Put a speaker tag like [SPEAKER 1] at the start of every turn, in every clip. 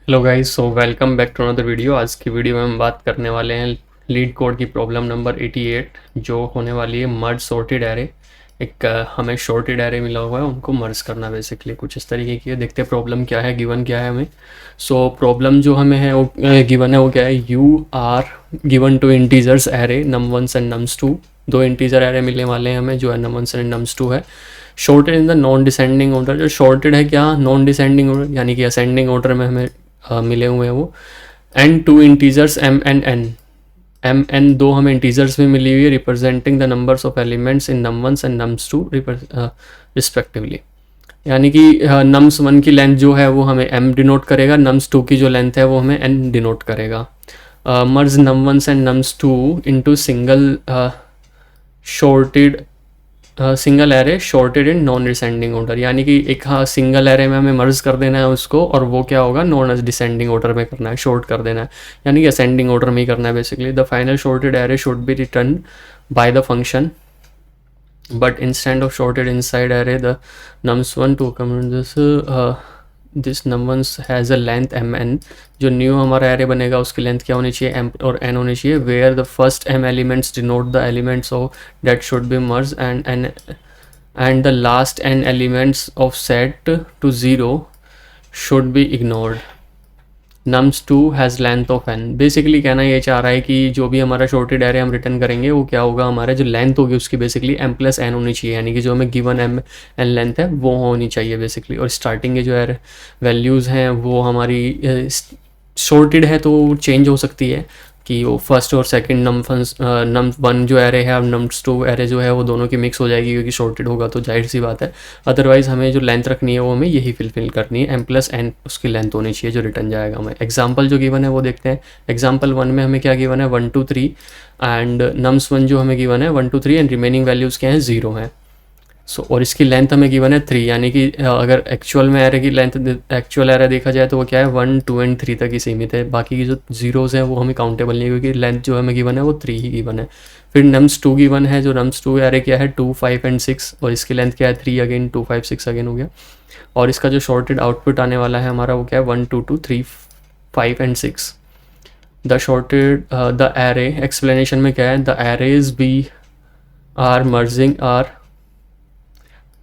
[SPEAKER 1] Hello guys, so welcome back to another video. आज की video में हम बात करने वाले हैं लीड कोड की प्रॉब्लम नंबर 88 जो होने वाली है मर्ज सॉर्टेड एरे। एक हमें शॉर्टेड एरे मिला हुआ है, उनको मर्ज करना बेसिकली कुछ इस तरीके की है। देखते हैं प्रॉब्लम क्या है, गिवन क्या है हमें। सो प्रॉब्लम जो हमें है वो गिवन है, वो क्या है, you are given two integers array num ones and nums two. दो इंटीजर एरे मिलने वाले हैं हमें, जो है num ones and nums two है। Sorted in the non descending order. जो शॉर्टेड है क्या, नॉन डिसेंडिंग ऑर्डर, यानी कि असेंडिंग ऑर्डर में हमें मिले हुए हैं वो। And two integers M and N. M N दो हमें इंटीजर्स में मिली हुई है, representing the numbers of elements in num ones and nums two respectively. यानी कि नम्स वन की लेंथ जो है वो हमें एम डिनोट करेगा, नम्स टू की जो लेंथ है वो हमें एन डिनोट करेगा। Merge num ones and nums two into single sorted single array sorted in non descending order. यानी कि एक सिंगल एरे में हमें मर्ज कर देना है उसको, और वो क्या होगा, नॉन डिसेंडिंग ऑर्डर में करना है, शॉर्ट कर देना है, यानी कि असेंडिंग ऑर्डर में ही करना है basically. The final shorted array should be return by the function, but instead of sorted inside array the nums1 to comment this num1 has a length mn। जो न्यू हमारा एरे बनेगा उसकी length क्या होनी चाहिए, m और n होनी चाहिए। Where the first m elements denote the elements of that should be merge and the last n elements of set to 0 should be ignored. Nums two has length of N. Basically कहना ये चाह रहा है कि जो भी हमारा shorted array हम रिटर्न करेंगे वो क्या होगा, हमारा जो लेंथ होगी उसकी बेसिकली एम प्लस एन होनी चाहिए, यानी कि जो हमें गिवन एम एन लेंथ है वो होनी चाहिए बेसिकली। और स्टार्टिंग के जो एरे वैल्यूज़ हैं वो हमारी शॉर्टेड है तो चेंज हो सकती है कि वो फर्स्ट और सेकंड नम वन जो एरे है और नम्स टू एरे जो है वो दोनों की मिक्स हो जाएगी, क्योंकि शॉर्टेड होगा तो जाहिर सी बात है। अदरवाइज़ हमें जो लेंथ रखनी है वो हमें यही फिल करनी है, एम प्लस एन उसकी लेंथ होनी चाहिए जो रिटर्न जाएगा हमें। एग्जाम्पल जो गिवन है वो देखते हैं। एग्जाम्पल 1 में हमें क्या गिवन है, 1 2 3, एंड नम्स 1 जो हमें गिवन है 1 2 3 एंड रिमेनिंग वैल्यूज़ क्या हैं, 0 हैं। और इसकी लेंथ हमें गिवन है 3, यानी कि अगर एक्चुअल में एरे की लेंथ, एक्चुअल एरे देखा जाए तो वो क्या है, 1 2 एंड 3 तक ही सीमित है। बाकी की जो जीरोज़ हैं वो हमें काउंटेबल नहीं है, क्योंकि लेंथ जो हमें गिवन है वो 3 ही गिवन है। फिर नम्स 2 गिवन है, जो नम्स 2 एरे क्या है, 2 5 एंड 6, और इसकी लेंथ क्या है, 3 अगेन, 2 5 6 अगेन हो गया। और इसका जो शॉर्टेड आउटपुट आने वाला है हमारा वो क्या है, 1 2 2 3 5 and 6। The sorted the array explanation में क्या है, the arrays be are merging are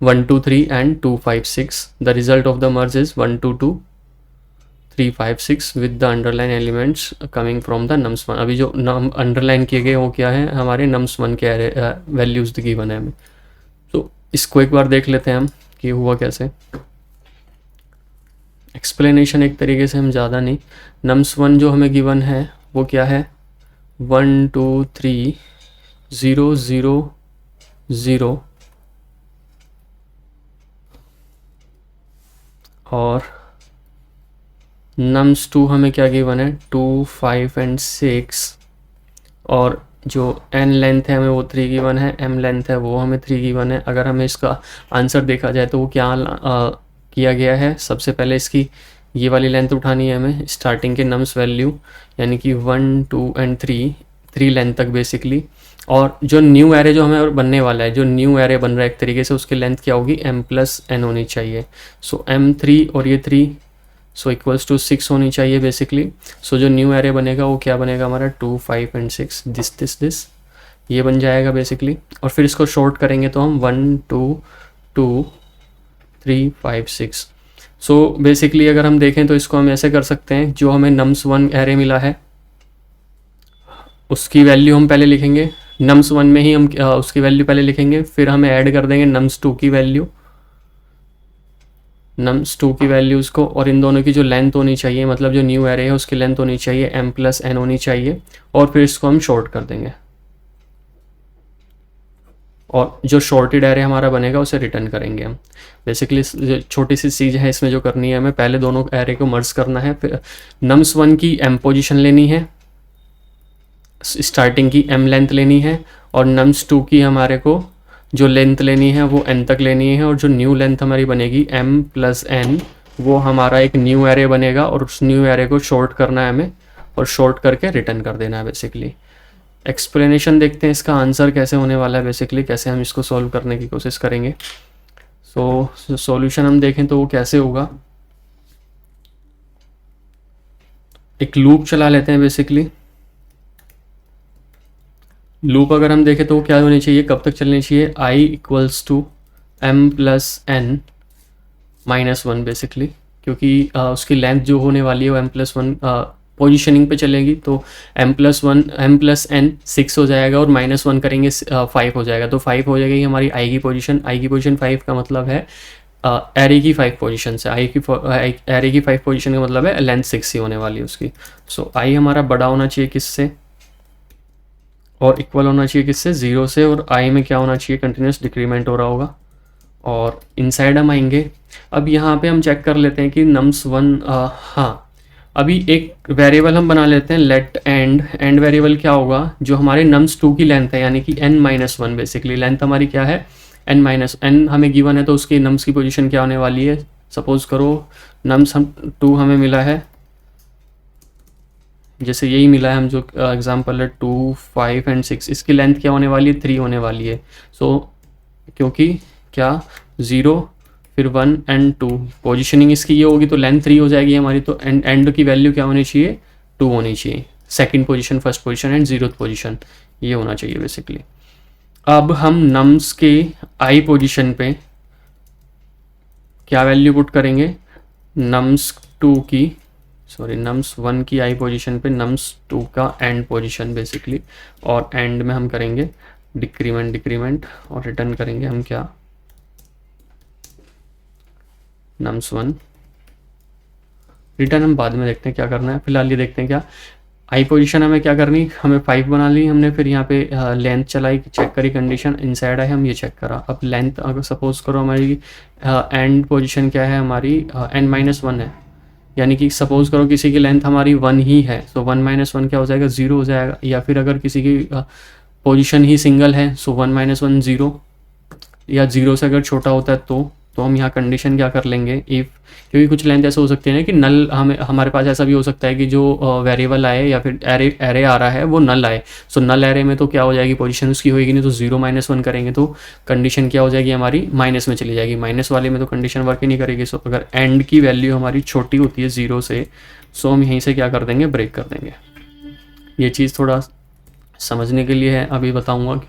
[SPEAKER 1] 1 2 3 and 2 5 6. The result of the merge is 1 2 2 3 5 6 with the underline elements coming from the nums1। अभी जो नम अंडरलाइन किए गए वो क्या है, हमारे nums1 के वैल्यूज़ गिवन है हमें। तो इसको एक बार देख लेते हैं हम कि हुआ कैसे। एक्सप्लेनेशन एक तरीके से हम ज़्यादा नहीं, nums1 जो हमें गिवन है वो क्या है, 1 2 3 0 0 0, और नम्स 2 हमें क्या गिवन है, 2 5 एंड 6, और जो n लेंथ है हमें वो 3 गिवन है, m लेंथ है वो हमें 3 गिवन है। अगर हमें इसका आंसर देखा जाए तो वो क्या किया गया है, सबसे पहले इसकी ये वाली लेंथ उठानी है हमें, स्टार्टिंग के नम्स वैल्यू, यानी कि 1 2 एंड 3 लेंथ तक बेसिकली। और जो न्यू एरे जो हमें बनने वाला है, जो न्यू एरे बन रहा है एक तरीके से, उसकी लेंथ क्या होगी, m प्लस एन होनी चाहिए। सो m3 और ये 3, सो इक्वल्स टू 6 होनी चाहिए बेसिकली। सो जो न्यू एरे बनेगा वो क्या बनेगा हमारा, 2 5 एंड 6, दिस ये बन जाएगा बेसिकली। और फिर इसको शॉर्ट करेंगे तो हम 1 2 2 3 5 6। सो बेसिकली अगर हम देखें तो इसको हम ऐसे कर सकते हैं, जो हमें नम्स 1 एरे मिला है उसकी वैल्यू हम पहले लिखेंगे, नम्स 1 में ही हम उसकी वैल्यू पहले लिखेंगे, फिर हमें ऐड कर देंगे नम्स 2 की वैल्यू, नम्स 2 की वैल्यूज़ को, और इन दोनों की जो लेंथ होनी चाहिए, मतलब जो न्यू एरे है उसकी लेंथ होनी चाहिए m प्लस एन होनी चाहिए, और फिर इसको हम शॉर्ट कर देंगे, और जो शॉर्टेड एरे हमारा बनेगा उसे रिटर्न करेंगे हम। बेसिकली छोटी सी चीज़ है इसमें जो करनी है हमें, पहले दोनों एरे को मर्ज करना है, फिर नम्स 1 की m पोजीशन लेनी है, स्टार्टिंग की m लेंथ लेनी है, और नम्स 2 की हमारे को जो लेंथ लेनी है वो n तक लेनी है, और जो न्यू लेंथ हमारी बनेगी m प्लस एन, वो हमारा एक न्यू एरे बनेगा, और उस न्यू एरे को शॉर्ट करना है हमें, और शॉर्ट करके रिटर्न कर देना है बेसिकली। एक्सप्लेनेशन देखते हैं इसका आंसर कैसे होने वाला है, बेसिकली कैसे हम इसको सॉल्व करने की कोशिश करेंगे। सो सॉल्यूशन हम देखें तो वो कैसे होगा, एक लूप चला लेते हैं बेसिकली। लूप अगर हम देखें तो क्या होनी चाहिए, कब तक चलनी चाहिए, i equals to m plus n minus one basically, क्योंकि उसकी लेंथ जो होने वाली है वो m प्लस वन पोजिशनिंग पे चलेगी, तो m प्लस n 6 हो जाएगा और माइनस वन करेंगे 5 हो जाएगा, तो 5 हो जाएगी हमारी i की पोजीशन 5 का मतलब है एरे की 5 पोजीशन से, एरे की 5 पोजीशन का मतलब है लेंथ 6 ही होने वाली है उसकी। सो i हमारा बड़ा होना चाहिए किससे, और इक्वल होना चाहिए किससे, 0 से, और i में क्या होना चाहिए, कंटिन्यूस डिक्रीमेंट हो रहा होगा। और इनसाइड हम आएंगे, अब यहाँ पे हम चेक कर लेते हैं कि नम्स वन, हाँ अभी एक वेरिएबल हम बना लेते हैं लेट एंड वेरिएबल क्या होगा, जो हमारे नम्स टू की लेंथ है, यानी कि n minus one basically, length हमारी क्या है n माइनस n हमें गिवन है, तो उसकी नम्स की पोजीशन क्या होने वाली है, सपोज करो नम्स हम 2 हमें मिला है, जैसे यही मिला है हम जो एग्जांपल है 2, 5 एंड 6, इसकी लेंथ क्या होने वाली है, 3 होने वाली है। सो क्योंकि क्या 0 फिर 1 एंड 2 पोजीशनिंग इसकी ये होगी, तो लेंथ 3 हो जाएगी हमारी, तो एंड की वैल्यू क्या होनी चाहिए, 2 होनी चाहिए, second position, first position and 0th position, ये होना चाहिए बेसिकली। अब हम नम्स के आई पोजीशन पे क्या वैल्यू पुट करेंगे, नम्स 2 की, सॉरी नम्स 1 की आई पोजीशन पे नम्स 2 का एंड पोजीशन बेसिकली, और एंड में हम करेंगे डिक्रीमेंट और रिटर्न करेंगे हम क्या, नम्स 1, रिटर्न हम बाद में देखते हैं क्या करना है, फिलहाल ये देखते हैं क्या आई पोजीशन हमें क्या करनी, हमें 5 बना ली हमने, फिर यहाँ पे लेंथ चलाई, चेक करी कंडीशन, इनसाइड है हम ये चेक करा। अब लेंथ अगर सपोज करो हमारी एंड पोजीशन क्या है हमारी n माइनस वन है, यानी कि सपोज करो किसी की लेंथ हमारी 1 ही है, सो 1 माइनस वन क्या हो जाएगा, 0 हो जाएगा, या फिर अगर किसी की पोजीशन ही सिंगल है, सो 1 माइनस वन 0, या 0 से अगर छोटा होता है तो हम यहाँ कंडीशन क्या कर लेंगे, इफ़, क्योंकि कुछ लेंथ ऐसे हो सकते हैं ना कि नल, हमारे पास ऐसा भी हो सकता है कि जो वेरिएबल आए या फिर एरे आ रहा है वो नल आए, सो नल एरे में तो क्या हो जाएगी, पोजीशन उसकी होएगी नहीं, तो 0 माइनस वन करेंगे तो कंडीशन क्या हो जाएगी हमारी, माइनस में चली जाएगी, माइनस वाले में तो कंडीशन वर्क ही नहीं करेगी। सो अगर एंड की वैल्यू हमारी छोटी होती है 0 से, सो हम यहीं से क्या कर देंगे, ब्रेक कर देंगे। ये चीज़ थोड़ा समझने के लिए है, अभी बताऊँगा।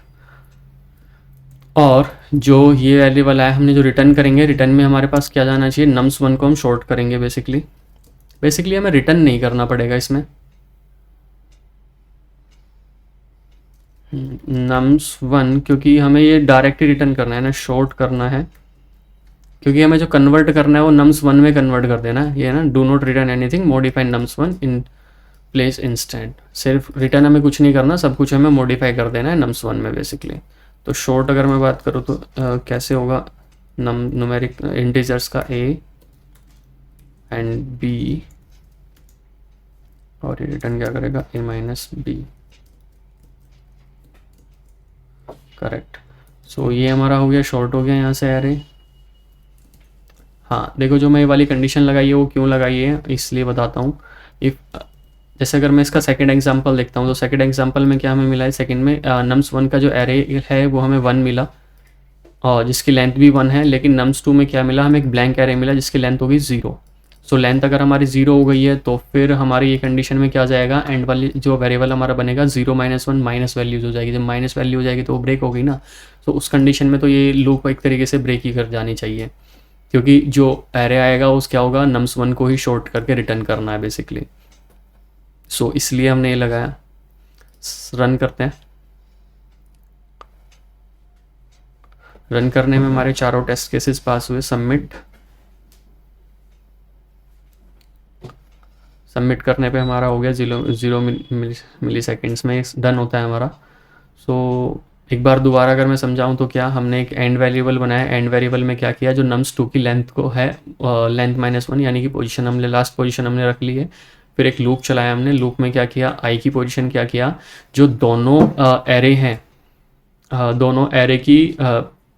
[SPEAKER 1] और जो ये वेरिएबल है हमने जो रिटर्न करेंगे, रिटर्न में हमारे पास क्या जाना चाहिए, नम्स 1 को हम शॉर्ट करेंगे बेसिकली हमें रिटर्न नहीं करना पड़ेगा इसमें, नम्स 1, क्योंकि हमें ये डायरेक्ट ही रिटर्न करना है ना, शॉर्ट करना है, क्योंकि हमें जो कन्वर्ट करना है वो नम्स 1 में कन्वर्ट कर देना है, ये ना, do not return anything, modify nums 1 in place instant, सिर्फ रिटर्न हमें कुछ नहीं करना, सब कुछ हमें मॉडिफाई कर देना है नम्स 1 में बेसिकली। तो शॉर्ट अगर मैं बात करूँ तो कैसे होगा, न्यूमेरिक इंटीजर्स का a एंड b, और ये रिटर्न क्या करेगा, a माइनस बी, करेक्ट। सो ये हमारा हो गया, शॉर्ट हो गया यहाँ से एरे। हाँ देखो, जो मैं ये वाली कंडीशन लगाई है वो क्यों लगाई है, इसलिए बताता हूँ। इफ़ जैसे अगर मैं इसका सेकंड एग्जांपल देखता हूँ, तो सेकंड एग्जांपल में क्या हमें मिला है, सेकंड में नम्स 1 का जो एरे है वो हमें 1 मिला, और जिसकी लेंथ भी 1 है, लेकिन नम्स 2 में क्या मिला, हमें एक ब्लैंक एरे मिला जिसकी लेंथ होगी 0। सो लेंथ अगर हमारी 0 हो गई है तो फिर हमारी ये कंडीशन में क्या आ जाएगा, एंड वाली जो वेरिएबल हमारा बनेगा 0 माइनस वन, माइनस वैल्यूज हो जाएगी, जब माइनस वैल्यू हो जाएगी तो वो ब्रेक हो गई ना। तो उस कंडीशन में तो ये लूप एक तरीके से ब्रेक ही कर जानी चाहिए, क्योंकि जो एरे आएगा उस क्या होगा, नम्स 1 को ही शॉर्ट करके रिटर्न करना है बेसिकली। सो इसलिए हमने ये लगाया। रन करते हैं, रन करने में हमारे चारों टेस्ट केसेस पास हुए, सबमिट करने पे हमारा हो गया 0 मिली सेकेंड्स में डन होता है हमारा। सो एक बार दोबारा अगर मैं समझाऊं तो क्या, हमने एक एंड वेरिएबल बनाया, एंड वेरिएबल में क्या किया, जो नम्स 2 की लेंथ को है लेंथ माइनस वन, यानी कि पोजीशन हमने लास्ट पोजीशन हमने रख ली है। फिर एक लूप चलाया हमने, लूप में क्या किया, आई की पोजीशन क्या किया, जो दोनों एरे हैं, दोनों एरे की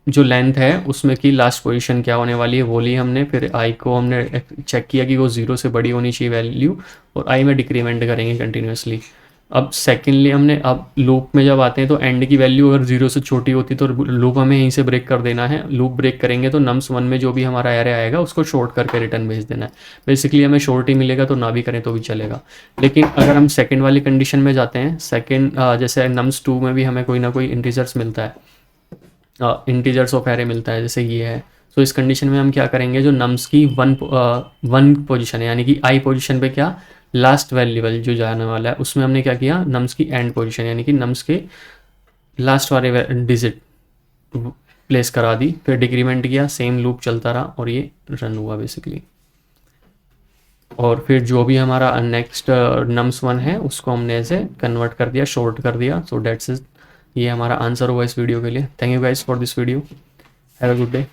[SPEAKER 1] जो लेंथ है उसमें की लास्ट पोजीशन क्या होने वाली है वो ली हमने। फिर आई को हमने चेक किया कि वो 0 से बड़ी होनी चाहिए वैल्यू, और आई में डिक्रीमेंट करेंगे कंटिन्यूसली। अब सेकेंडली हमने अब लूप में जब आते हैं तो एंड की वैल्यू अगर 0 से छोटी होती तो लूप हमें यहीं से ब्रेक कर देना है। लूप ब्रेक करेंगे तो nums1 में जो भी हमारा एरे आएगा उसको शॉर्ट करके रिटर्न भेज देना है। बेसिकली हमें शॉर्ट ही मिलेगा तो ना भी करें तो भी चलेगा। लेकिन अगर हम सेकेंड वाली कंडीशन में जाते हैं, सेकेंड जैसे nums2 में भी हमें कोई ना कोई इंटीजर्स मिलता है, इंटीजर्स ऑफ एरे मिलता है, जैसे ये है। तो इस कंडीशन में हम क्या करेंगे, जो नम्स की वन पोजीशन है यानी कि आई पोजीशन पे क्या लास्ट वेरिएबल जो जाने वाला है, उसमें हमने क्या किया, नम्स की एंड पोजीशन यानी कि नम्स के लास्ट वाले डिजिट प्लेस करा दी, फिर डिक्रीमेंट किया, सेम लूप चलता रहा और ये रन हुआ बेसिकली। और फिर जो भी हमारा नेक्स्ट nums1 है उसको हमने ऐसे कन्वर्ट कर दिया, शॉर्ट कर दिया। सो डेट्स इट, ये हमारा आंसर हुआ इस वीडियो के लिए। Thank you guys for this video, have a good day.